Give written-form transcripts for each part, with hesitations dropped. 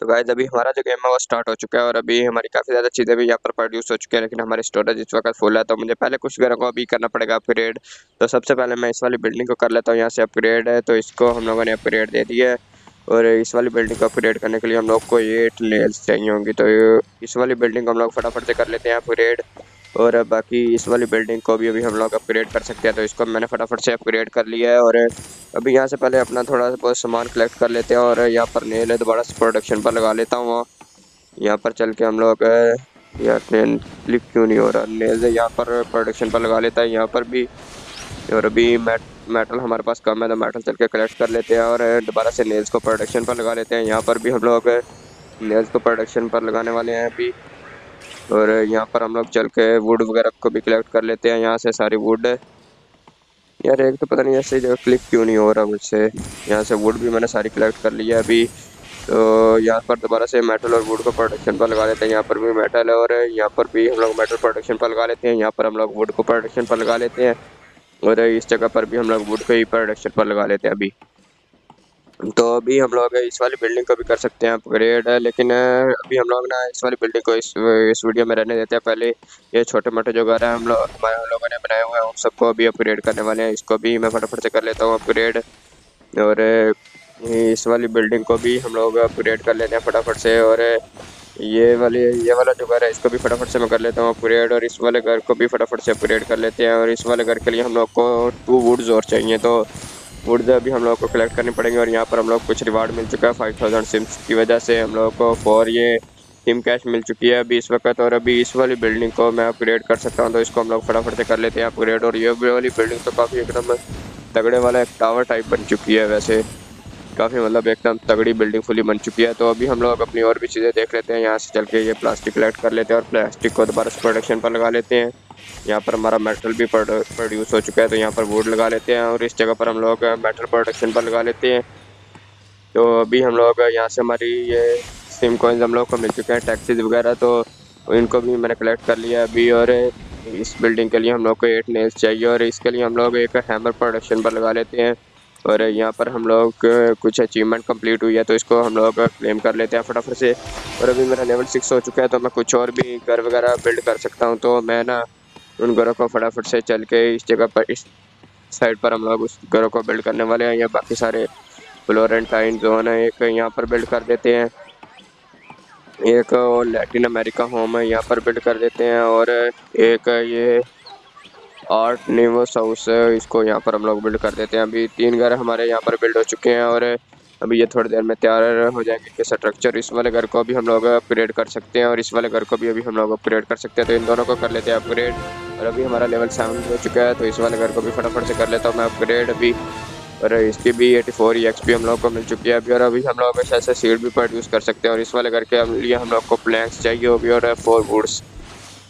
तो गाइस अभी हमारा जो गेम है वो स्टार्ट हो चुका है और अभी हमारी काफ़ी ज़्यादा चीज़ें भी यहाँ पर प्रोड्यूस हो चुकी है, लेकिन हमारी स्टोरेज इस वक्त फुल है। तो मुझे पहले कुछ घरों को अभी करना पड़ेगा अपग्रेड। तो सबसे पहले मैं इस वाली बिल्डिंग को कर लेता हूँ, यहाँ से अपग्रेड है तो इसको हम लोगों ने अपग्रेड दे दिया है। और इस वाली बिल्डिंग को अपग्रेड करने के लिए हम लोग को 8 नेल्स चाहिए होंगी, तो इस वाली बिल्डिंग को हम लोग फटाफट से कर लेते हैं अपग्रेड। और बाकी इस वाली बिल्डिंग को भी अभी हम लोग अपग्रेड कर सकते हैं, तो इसको मैंने फटाफट से अपग्रेड कर लिया है। और अभी यहाँ से पहले अपना थोड़ा बहुत सामान कलेक्ट कर लेते हैं और यहाँ पर नेल है दोबारा से प्रोडक्शन पर लगा लेता हूँ। यहाँ पर चल के हम लोग यार नेल क्लिक क्यों नहीं हो रहा, नेल यहाँ पर प्रोडक्शन पर लगा लेता है यहाँ पर भी। और अभी मेटल हमारे पास कम है तो मेटल चल के कलेक्ट कर लेते हैं और दोबारा से नेल्स को प्रोडक्शन पर लगा लेते हैं। यहाँ पर भी हम लोग नेल्स को प्रोडक्शन पर लगाने वाले हैं अभी। और यहाँ पर हम लोग चल के वुड वगैरह को भी कलेक्ट कर लेते हैं, यहाँ से सारी वुड। यार एक तो पता नहीं ऐसे जगह क्लिक क्यों नहीं हो रहा मुझसे। यहाँ से वुड भी मैंने सारी कलेक्ट कर ली है अभी। तो यहाँ पर दोबारा से मेटल और वुड को प्रोडक्शन पर लगा लेते हैं, यहाँ पर भी मेटल है और यहाँ पर भी हम लोग मेटल प्रोडक्शन पर लगा लेते हैं, यहाँ पर हम लोग वुड को प्रोडक्शन पर लगा लेते हैं। और इस जगह पर भी हम लोग वुड को ही प्रोडक्शन पर लगा लेते हैं अभी। तो अभी हम लोग इस वाली बिल्डिंग को भी कर सकते हैं अपग्रेड, लेकिन अभी हम लोग ना इस वाली बिल्डिंग को इस वीडियो में रहने देते हैं। पहले ये छोटे मोटे जो घर हैं हम लोगों ने बनाए हुए हैं उन सबको अभी अपग्रेड करने वाले हैं। इसको भी मैं फटाफट से कर लेता हूँ अपग्रेड। और इस वाली बिल्डिंग को भी हम लोग अपग्रेड कर लेते हैं फटाफट से। और ये वाला जो घर है इसको भी फटाफट से मैं कर लेता हूँ अपग्रेड। और इस वाले घर को भी फटाफट से अपग्रेड कर लेते हैं। और इस वाले घर के लिए हम लोग को 2 वुड्स और चाहिए, तो वुड्स अभी हम लोग को कलेक्ट करनी पड़ेंगे। और यहाँ पर हम लोग कुछ रिवार्ड मिल चुका है 5000 सिम्स की वजह से हम लोग को 4 ये सिम कैश मिल चुकी है अभी इस वक्त। और अभी इस वाली बिल्डिंग को मैं अपग्रेड कर सकता हूँ, तो इसको हम लोग फटाफट से कर लेते हैं अपग्रेड। और ये वाली बिल्डिंग तो काफ़ी एकदम तगड़े वाला एक टावर टाइप बन चुकी है, वैसे काफ़ी मतलब एकदम तगड़ी बिल्डिंग फुली बन चुकी है। तो अभी हम लोग अपनी और भी चीज़ें देख लेते हैं, यहाँ से चल के ये प्लास्टिक कलेक्ट कर लेते हैं और प्लास्टिक को दोबारा से प्रोडक्शन पर लगा लेते हैं। यहाँ पर हमारा मेटल भी प्रोड्यूस हो चुका है, तो यहाँ पर वुड लगा लेते हैं और इस जगह पर हम लोग मेटल प्रोडक्शन पर लगा लेते हैं। तो अभी हम लोग यहाँ से हमारी ये सिम कॉइन्स हम लोग को मिल चुके हैं, टैक्सीज वगैरह, तो इनको भी मैंने कलेक्ट कर लिया अभी। और इस बिल्डिंग के लिए हम लोग को 8 नेल्स चाहिए और इसके लिए हम लोग एक हैमर प्रोडक्शन पर लगा लेते हैं। और यहाँ पर हम लोग कुछ अचीवमेंट कंप्लीट हुई है तो इसको हम लोग क्लेम कर लेते हैं फटाफट से। और अभी मेरा लेवल 6 हो चुका है, तो मैं कुछ और भी घर वगैरह बिल्ड कर सकता हूँ। तो मैं ना उन घरों को फटाफट से चल के इस जगह पर इस साइड पर हम लोग उस घरों को बिल्ड करने वाले हैं। या बाकी सारे फ्लोरेंटाइन जोन है एक यहाँ पर बिल्ड कर देते हैं, एक लैटिन अमेरिका होम है यहाँ पर बिल्ड कर देते हैं, और एक ये आर्ट नेवस हाउस है इसको यहाँ पर हम लोग बिल्ड कर देते हैं। अभी 3 घर हमारे यहाँ पर बिल्ड हो चुके हैं और अभी ये थोड़ी देर में तैयार हो जाएंगे कि स्ट्रक्चर। इस वाले घर को भी हम लोग अपग्रेड कर सकते हैं और इस वाले घर को भी अभी हम लोग अपग्रेड कर सकते हैं, तो इन दोनों को कर लेते हैं अपग्रेड। और अभी हमारा लेवल 7 हो चुका है, तो इस वाले घर को भी फटाफट से कर लेता हूँ मैं अपग्रेड अभी। और इसकी भी 84 EXP हम लोग को मिल चुकी है अभी। और अभी हम लोग ऐसे सीड भी प्रोड्यूस कर सकते हैं और इस वाले घर के लिए हम लोग को प्लैंक्स चाहिए होगी और 4 वुड्स।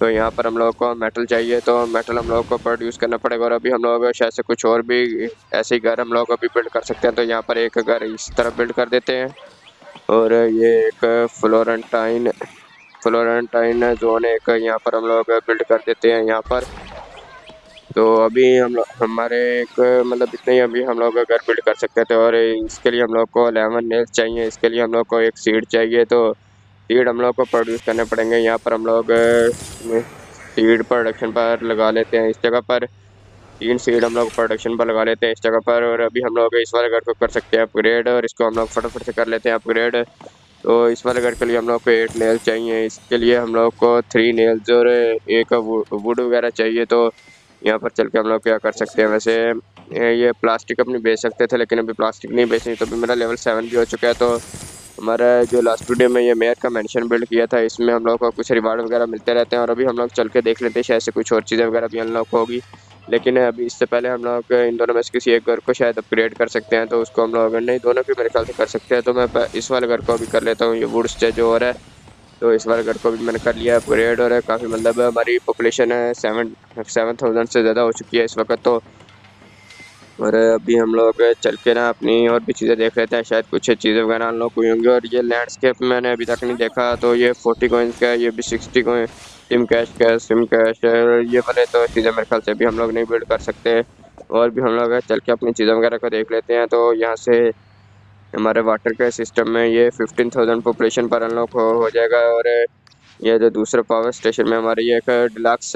तो यहाँ पर हम लोग को मेटल चाहिए, तो मेटल हम लोग को प्रोड्यूस करना पड़ेगा। और अभी हम लोग शायद से कुछ और भी ऐसे ही घर हम लोग अभी बिल्ड कर सकते हैं, तो यहाँ पर एक घर इस तरफ बिल्ड कर देते हैं। और ये एक फ्लोरेंटाइन फ्लोरेंटाइन जोन एक यहाँ पर हम लोग बिल्ड कर देते हैं यहाँ पर। तो अभी हम लोग हमारे एक मतलब इतने ही अभी हम लोग घर बिल्ड कर सकते थे। और इसके लिए हम लोग को 11 नेल्स चाहिए, इसके लिए हम लोग को एक सीड चाहिए, तो सीड हम लोग को प्रोड्यूस करने पड़ेंगे। यहाँ पर हम लोग सीड प्रोडक्शन पर लगा लेते हैं इस जगह पर, 3 सीड हम लोग प्रोडक्शन पर लगा लेते हैं इस जगह पर। और अभी हम लोग इस वाले घर को कर सकते हैं अपग्रेड और इसको हम लोग फटाफट से कर लेते हैं अपग्रेड। तो इस वाले घर के लिए हम लोग को 8 नेल्स चाहिए, इसके लिए हम लोग को 3 नेल्स और एक वुड वगैरह चाहिए। तो यहाँ पर चल के हम लोग क्या कर सकते हैं, वैसे ये प्लास्टिक अपनी बेच सकते थे लेकिन अभी प्लास्टिक नहीं बेचनी, तो अभी मेरा लेवल 7 भी हो चुका है। तो हमारा जो लास्ट वीडियो में ये मेयर का मेंशन बिल्ड किया था इसमें हम लोग को कुछ रिवार्ड वगैरह मिलते रहते हैं। और अभी हम लोग चल के देख लेते हैं शायद से कुछ और चीज़ें वगैरह भी अनलॉक होगी, लेकिन अभी इससे पहले हम लोग इन दोनों में से किसी एक घर को शायद अपग्रेड कर सकते हैं, तो उसको हम लोग नहीं दोनों भी मेरे ख्याल से कर सकते हैं। तो मैं इस वाले घर को भी कर लेता हूँ, ये वुड्स जो और है, तो इस वाले घर को भी मैंने कर लिया अपग्रेड। और काफ़ी मतलब हमारी पॉपुलेशन है 7,000 से ज़्यादा हो चुकी है इस वक्त। तो और अभी हम लोग चल के ना अपनी और भी चीज़ें देख लेते हैं, शायद कुछ चीज़ें वगैरह अनलॉक हुई होंगी। और ये लैंडस्केप मैंने अभी तक नहीं देखा, तो ये 40 कॉइन्स का है, ये भी 60 कॉइन सिम कैश है, ये वाले तो चीज़ें मेरे ख्याल से भी हम लोग नहीं बिल्ड कर सकते। और भी हम लोग चल के अपनी चीज़ें वगैरह को देख लेते हैं। तो यहाँ से हमारे वाटर के सिस्टम में ये 15,000 पॉपुलेशन पर अनलॉक हो जाएगा। और ये जो दूसरे पावर स्टेशन में हमारी ये एक deluxe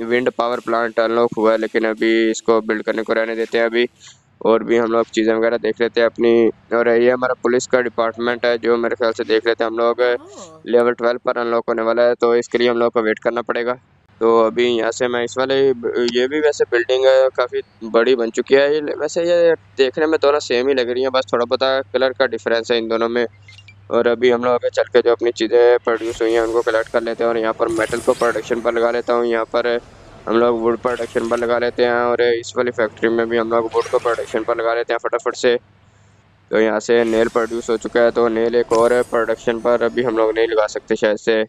wind power plant unlock हुआ है, लेकिन अभी इसको बिल्ड करने को रहने देते हैं अभी। और भी हम लोग चीज़ें वगैरह देख लेते हैं अपनी। और ये हमारा पुलिस का डिपार्टमेंट है जो मेरे ख्याल से देख लेते हैं हम लोग। लेवल 12 पर अनलॉक होने वाला है, तो इसके लिए हम लोग को वेट करना पड़ेगा। तो अभी यहाँ से मैं इस वाले ये भी वैसे बिल्डिंग काफ़ी बड़ी बन चुकी है। वैसे ये देखने में दोनों सेम ही लग रही हैं, बस थोड़ा बहुत कलर का डिफरेंस है इन दोनों में। और अभी हम लोग आगे चल के जो अपनी चीज़ें प्रोड्यूस हुई हैं उनको कलेक्ट कर लेते हैं। और यहाँ पर मेटल को प्रोडक्शन पर लगा लेता हूँ। यहाँ पर हम लोग वुड प्रोडक्शन पर लगा लेते हैं। और इस वाली फैक्ट्री में भी हम लोग वुड को प्रोडक्शन पर लगा लेते हैं फटाफट से। तो यहाँ से नेल प्रोड्यूस हो चुका है, तो नेल एक और प्रोडक्शन पर अभी हम लोग नहीं लगा सकते शायद से।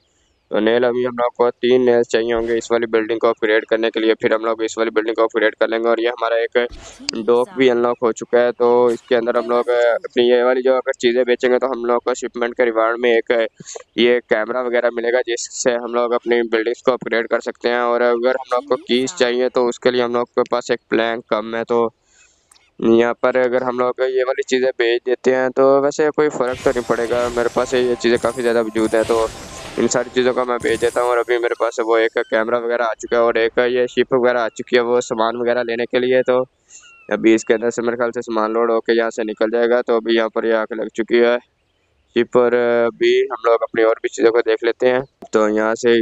तो नेल अभी हम लोग को 3 नेल चाहिए होंगे इस वाली बिल्डिंग को अपग्रेड करने के लिए। फिर हम लोग इस वाली बिल्डिंग को अपग्रेड कर लेंगे। और ये हमारा एक डॉक भी अनलॉक हो चुका है, तो इसके अंदर हम लोग अपनी ये वाली जो अगर चीज़ें बेचेंगे तो हम लोग को शिपमेंट के रिवार्ड में एक ये कैमरा वगैरह मिलेगा, जिससे हम लोग अपनी बिल्डिंग्स को अपग्रेड कर सकते हैं। और अगर हम लोग को कीज चाहिए तो उसके लिए हम लोग के पास एक प्लैंक कम है। तो यहाँ पर अगर हम लोग ये वाली चीज़ें बेच देते हैं तो वैसे कोई फ़र्क तो नहीं पड़ेगा, मेरे पास ये चीज़ें काफ़ी ज़्यादा वजूद है, तो इन सारी चीज़ों का मैं बेच देता हूँ। और अभी मेरे पास वो एक कैमरा वगैरह आ चुका है और एक ये शिप वगैरह आ चुकी है वो सामान वगैरह लेने के लिए। तो अभी इसके अंदर से मेरे ख्याल से सामान लोड होकर यहाँ से निकल जाएगा। तो अभी यहाँ पर ये आके लग चुकी है शिप पर। अभी हम लोग अपनी और भी चीज़ों को देख लेते हैं। तो यहाँ से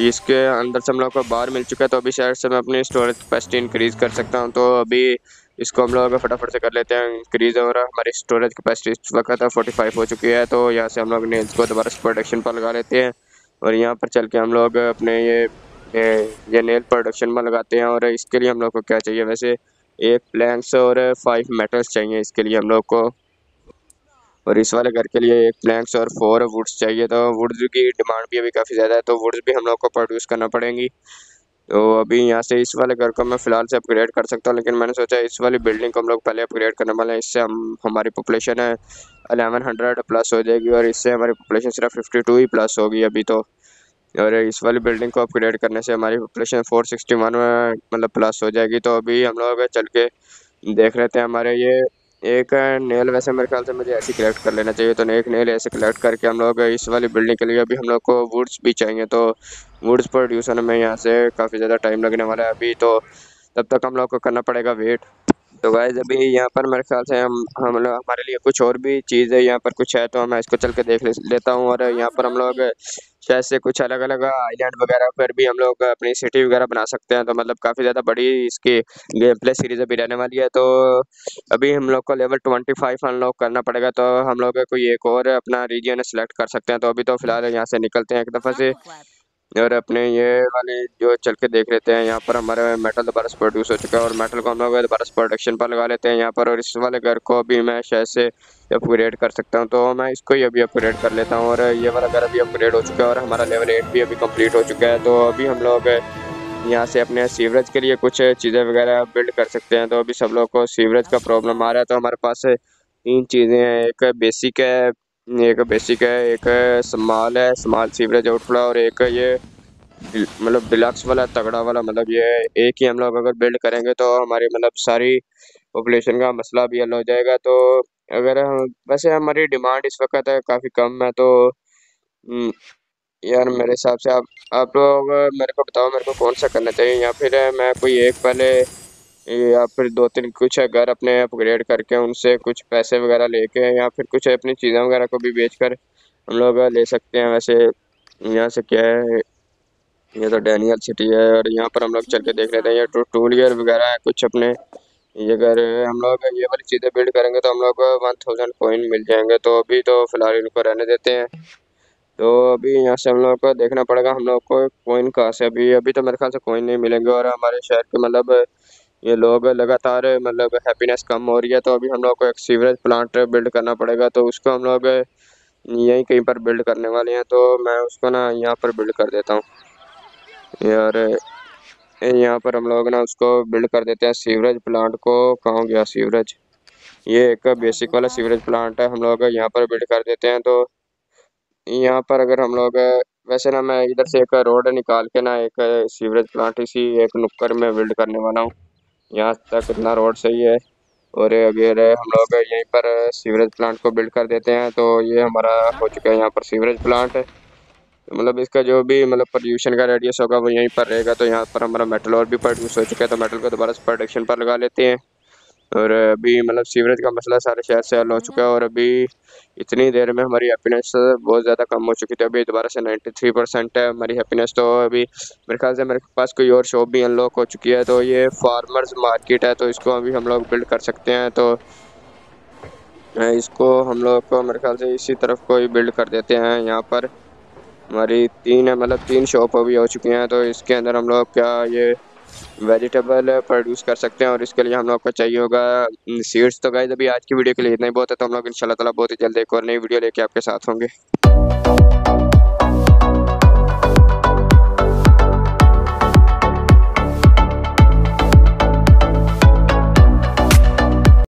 इसके अंदर से हम लोग को बाहर मिल चुका है, तो अभी शायद से मैं अपनी स्टोरेज कैपेसिटी इंक्रीज़ कर सकता हूँ। तो अभी इसको हम लोग फटाफट से कर लेते हैं इंक्रीज़। और हमारी स्टोरेज कैपेसिटी इस वक्त 45 हो चुकी है। तो यहाँ से हम लोग नेल्स को दोबारा से प्रोडक्शन पर लगा लेते हैं। और यहाँ पर चल के हम लोग अपने ये नेल प्रोडक्शन में लगाते हैं। और इसके लिए हम लोग को क्या चाहिए वैसे, एक प्लैंक्स और 5 मेटल्स चाहिए इसके लिए हम लोग को। और इस वाले घर के लिए एक प्लैंक्स और 4 वुड्स चाहिए। तो वुड्स की डिमांड भी अभी काफ़ी ज़्यादा है, तो वुड्स भी हम लोग को प्रोड्यूस करना पड़ेंगी। तो अभी यहाँ से इस वाले घर को मैं फ़िलहाल से अपग्रेड कर सकता हूँ, लेकिन मैंने सोचा इस वाली बिल्डिंग को हम लोग पहले अपग्रेड करने वाले हैं। इससे हमारी पॉपुलेशन है 1100 प्लस हो जाएगी, और इससे हमारी पॉपुलेशन सिर्फ 52 ही प्लस होगी अभी तो। और इस वाली बिल्डिंग को अपग्रेड करने से हमारी पॉपुलेशन 461 में मतलब प्लस हो जाएगी। तो अभी हम लोग चल के देख लेते हैं हमारे ये एक नेल वैसे मेरे ख्याल से मुझे ऐसे कलेक्ट कर लेना चाहिए। तो एक नेल ऐसे कलेक्ट करके हम लोग इस वाली बिल्डिंग के लिए अभी हम लोग को वुड्स भी चाहिए। तो वुड्स प्रोड्यूस होने में यहाँ से काफ़ी ज़्यादा टाइम लगने वाला है अभी, तो तब तक हम लोग को करना पड़ेगा वेट। तो गाइस अभी यहाँ पर मेरे ख्याल से हम लोग हमारे लिए कुछ और भी चीज़ है यहाँ पर कुछ है, तो मैं इसको चल के लेता हूँ। और यहाँ पर हम लोग शायद से कुछ अलग अलग आइलैंड वगैरह पर भी हम लोग अपनी सिटी वगैरह बना सकते हैं। तो मतलब काफ़ी ज़्यादा बड़ी इसकी गेम प्ले सीरीज अभी रहने वाली है। तो अभी हम लोग को लेवल 25 अनलॉक करना पड़ेगा, तो हम लोग कोई एक और अपना रीजन सेलेक्ट कर सकते हैं। तो अभी तो फिलहाल यहाँ से निकलते हैं एक दफ़ा से। और अपने ये वाले जो चल के देख लेते हैं, यहाँ पर हमारे मेटल दोबारा से प्रोड्यूस हो चुका है, और मेटल को हम लोग दोबारा से प्रोडक्शन पर लगा लेते हैं यहाँ पर। और इस वाले घर को भी मैं शायद से अपग्रेड कर सकता हूँ, तो मैं इसको ही अभी अपग्रेड कर लेता हूँ। और ये वाला घर अभी अपग्रेड हो चुका है और हमारा लेवल 8 भी अभी कंप्लीट हो चुका है। तो अभी हम लोग यहाँ से अपने सीवरेज के लिए कुछ चीज़ें वगैरह बिल्ड कर सकते हैं। तो अभी सब लोग को सीवरेज का प्रॉब्लम आ रहा है, तो हमारे पास 3 चीज़ें हैं। एक स्मॉल है, स्मॉल सीवरेज आउटफ्लो, और एक ये मतलब डिलक्स वाला तगड़ा वाला। मतलब ये एक ही हम लोग अगर बिल्ड करेंगे तो हमारी मतलब सारी पॉपुलेशन का मसला भी हल हो जाएगा। तो अगर हम वैसे हमारी डिमांड इस वक्त काफ़ी कम है, तो हम्म, यार मेरे हिसाब से आप लोग मेरे को बताओ मेरे को कौन सा करना चाहिए, या फिर मैं कोई एक पहले या फिर 2-3 कुछ घर अपने अपग्रेड करके उनसे कुछ पैसे वगैरह लेके, या फिर कुछ अपनी चीज़ें वगैरह को भी बेचकर हम लोग ले सकते हैं वैसे। यहाँ से क्या है, ये तो डैनियल सिटी है, और यहाँ पर हम लोग चल के देख लेते हैं। ये टूलियर वगैरह है कुछ अपने। ये अगर हम लोग ये वाली चीज़ें बिल्ड करेंगे तो हम लोग को 1000 कॉइन मिल जाएंगे। तो अभी तो फिलहाल इनको रहने देते हैं। तो अभी यहाँ से हम लोग को देखना पड़ेगा हम लोग को कॉइन कहाँ से, अभी अभी तो मेरे ख्याल से कॉइन नहीं मिलेंगे। और हमारे शहर के मतलब ये लोग लगातार मतलब हैप्पीनेस कम हो रही है, तो अभी हम लोग को एक सीवरेज प्लांट बिल्ड करना पड़ेगा। तो उसको हम लोग यहीं कहीं पर बिल्ड करने वाले हैं, तो मैं उसको ना यहाँ पर बिल्ड कर देता हूँ यार। यहाँ पर हम लोग ना उसको बिल्ड कर देते हैं सीवरेज प्लांट को। कहाँ गया सीवरेज, ये एक बेसिक वाला सीवरेज प्लांट है, हम लोग यहाँ पर बिल्ड कर देते हैं। तो यहाँ पर अगर हम लोग वैसे ना मैं इधर से एक रोड निकाल के ना एक सीवरेज प्लांट इसी एक नुक्कड़ में बिल्ड करने वाला हूँ। यहाँ तक इतना रोड सही है। और अगर हम लोग यहीं पर सीवरेज प्लांट को बिल्ड कर देते हैं तो ये हमारा हो चुका है यहाँ पर सीवरेज प्लांट। मतलब इसका जो भी मतलब पोल्यूशन का रेडियस होगा वो यहीं पर रहेगा। तो यहाँ पर हमारा मेटल और भी प्रोड्यूस हो चुका है, तो मेटल को दोबारा से प्रोडक्शन पर लगा लेते हैं। और अभी मतलब सीवरेज का मसला सारे शहर से हल हो चुका है। और अभी इतनी देर में हमारी हैप्पीनेस बहुत ज़्यादा कम हो चुकी थी, अभी दोबारा से 93% है हमारी हैप्पीनेस। तो अभी मेरे ख्याल से मेरे पास कोई और शॉप भी अनलॉक हो चुकी है, तो ये फार्मर्स मार्केट है, तो इसको अभी हम लोग बिल्ड कर सकते हैं। तो इसको हम लोग को मेरे ख्याल से इसी तरफ कोई बिल्ड कर देते हैं। यहाँ पर हमारी तीन है, मतलब 3 शॉप अभी हो चुकी हैं, तो इसके अंदर हम लोग क्या ये वेजिटेबल प्रोड्यूस कर सकते हैं। और इसके लिए हम लोग को चाहिए होगा सीड्स। तो गाइस अभी आज की वीडियो के लिए इतना ही बहुत है, तो हम लोग इंशाल्लाह ताला बहुत ही जल्द एक और नई वीडियो लेके आपके साथ होंगे।